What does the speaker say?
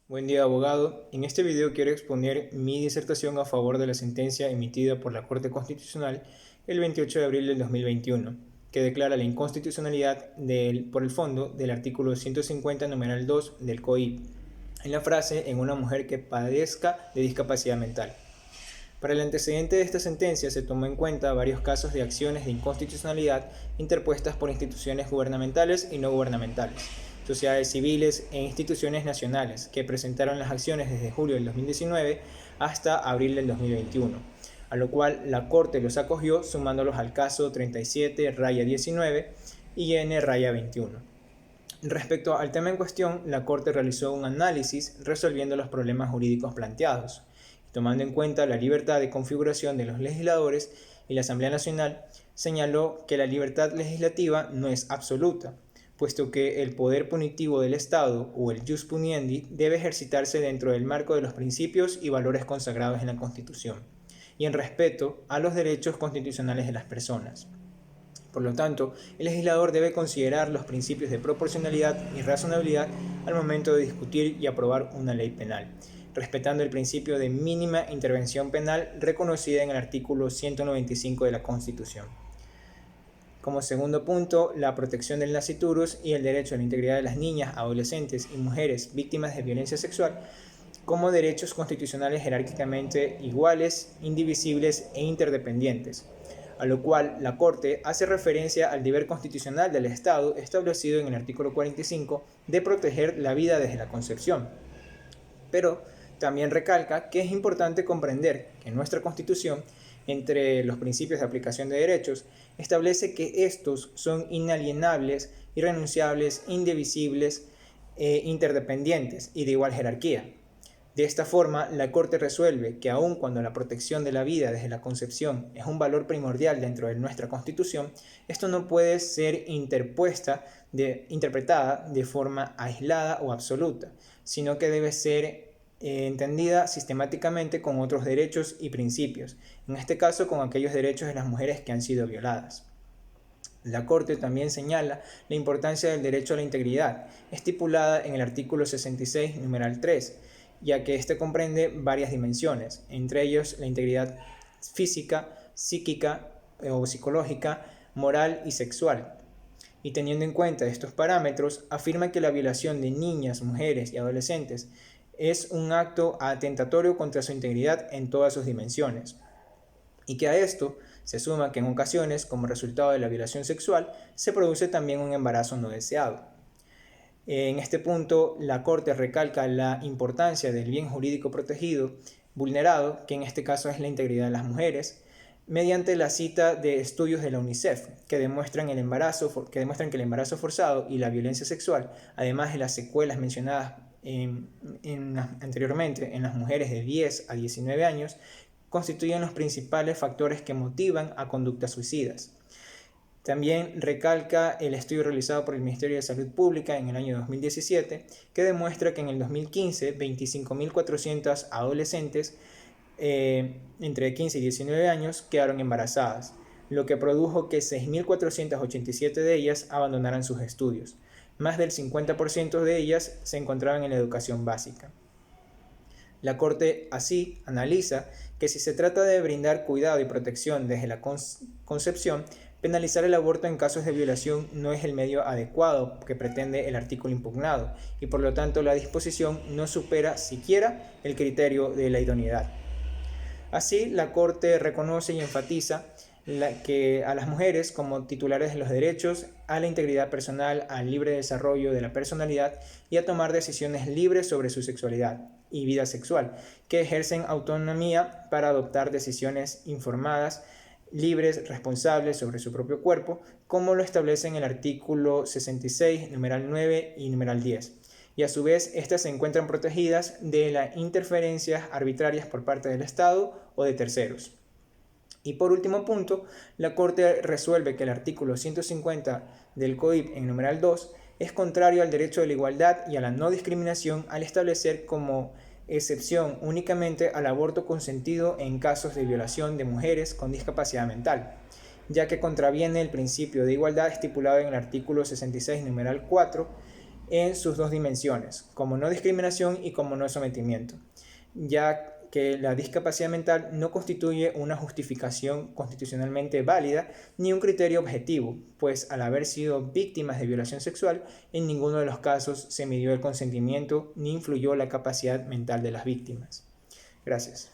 Buen día, abogado. En este video quiero exponer mi disertación a favor de la sentencia emitida por la Corte Constitucional el 28 de abril del 2021, que declara la inconstitucionalidad por el fondo del artículo 150, numeral 2 del COIP, en la frase "en una mujer que padezca de discapacidad mental". Para el antecedente de esta sentencia se tomó en cuenta varios casos de acciones de inconstitucionalidad interpuestas por instituciones gubernamentales y no gubernamentales, sociedades civiles e instituciones nacionales que presentaron las acciones desde julio del 2019 hasta abril del 2021, a lo cual la Corte los acogió sumándolos al caso 37-19 y N-21. Respecto al tema en cuestión, la Corte realizó un análisis resolviendo los problemas jurídicos planteados, tomando en cuenta la libertad de configuración de los legisladores, y la Asamblea Nacional señaló que la libertad legislativa no es absoluta, puesto que el poder punitivo del Estado o el jus puniendi debe ejercitarse dentro del marco de los principios y valores consagrados en la Constitución y en respeto a los derechos constitucionales de las personas. Por lo tanto, el legislador debe considerar los principios de proporcionalidad y razonabilidad al momento de discutir y aprobar una ley penal, respetando el principio de mínima intervención penal reconocida en el artículo 195 de la Constitución. Como segundo punto, la protección del nasciturus y el derecho a la integridad de las niñas, adolescentes y mujeres víctimas de violencia sexual como derechos constitucionales jerárquicamente iguales, indivisibles e interdependientes, a lo cual la Corte hace referencia al deber constitucional del Estado establecido en el artículo 45 de proteger la vida desde la concepción. Pero también recalca que es importante comprender que nuestra Constitución, entre los principios de aplicación de derechos, establece que estos son inalienables, irrenunciables, indivisibles, interdependientes y de igual jerarquía. De esta forma, la Corte resuelve que aun cuando la protección de la vida desde la concepción es un valor primordial dentro de nuestra Constitución, esto no puede ser interpretada de forma aislada o absoluta, sino que debe ser entendida sistemáticamente con otros derechos y principios, en este caso con aquellos derechos de las mujeres que han sido violadas. La Corte también señala la importancia del derecho a la integridad, estipulada en el artículo 66, numeral 3, ya que este comprende varias dimensiones, entre ellos la integridad física, psíquica o psicológica, moral y sexual. Y teniendo en cuenta estos parámetros, afirma que la violación de niñas, mujeres y adolescentes es un acto atentatorio contra su integridad en todas sus dimensiones. Y que a esto se suma que en ocasiones, como resultado de la violación sexual, se produce también un embarazo no deseado. En este punto, la Corte recalca la importancia del bien jurídico protegido, vulnerado, que en este caso es la integridad de las mujeres, mediante la cita de estudios de la UNICEF que demuestran que el embarazo forzado y la violencia sexual, además de las secuelas mencionadas anteriormente en las mujeres de 10 a 19 años, constituyen los principales factores que motivan a conductas suicidas. También recalca el estudio realizado por el Ministerio de Salud Pública en el año 2017, que demuestra que en el 2015 25.400 adolescentes entre 15 y 19 años quedaron embarazadas, lo que produjo que 6.487 de ellas abandonaran sus estudios. Más del 50% de ellas se encontraban en la educación básica. La Corte así analiza que si se trata de brindar cuidado y protección desde la concepción, penalizar el aborto en casos de violación no es el medio adecuado que pretende el artículo impugnado y por lo tanto la disposición no supera siquiera el criterio de la idoneidad. Así, la Corte reconoce y enfatiza que a las mujeres como titulares de los derechos a la integridad personal, al libre desarrollo de la personalidad y a tomar decisiones libres sobre su sexualidad y vida sexual, que ejercen autonomía para adoptar decisiones informadas, libres, responsables sobre su propio cuerpo, como lo establecen el artículo 66, numeral 9 y numeral 10. Y a su vez, estas se encuentran protegidas de las interferencias arbitrarias por parte del Estado o de terceros. Y por último punto, la Corte resuelve que el artículo 150 del COIP en numeral 2 es contrario al derecho de la igualdad y a la no discriminación al establecer como excepción únicamente al aborto consentido en casos de violación de mujeres con discapacidad mental, ya que contraviene el principio de igualdad estipulado en el artículo 66, numeral 4, en sus dos dimensiones, como no discriminación y como no sometimiento, ya que la discapacidad mental no constituye una justificación constitucionalmente válida ni un criterio objetivo, pues al haber sido víctimas de violación sexual, en ninguno de los casos se midió el consentimiento ni influyó la capacidad mental de las víctimas. Gracias.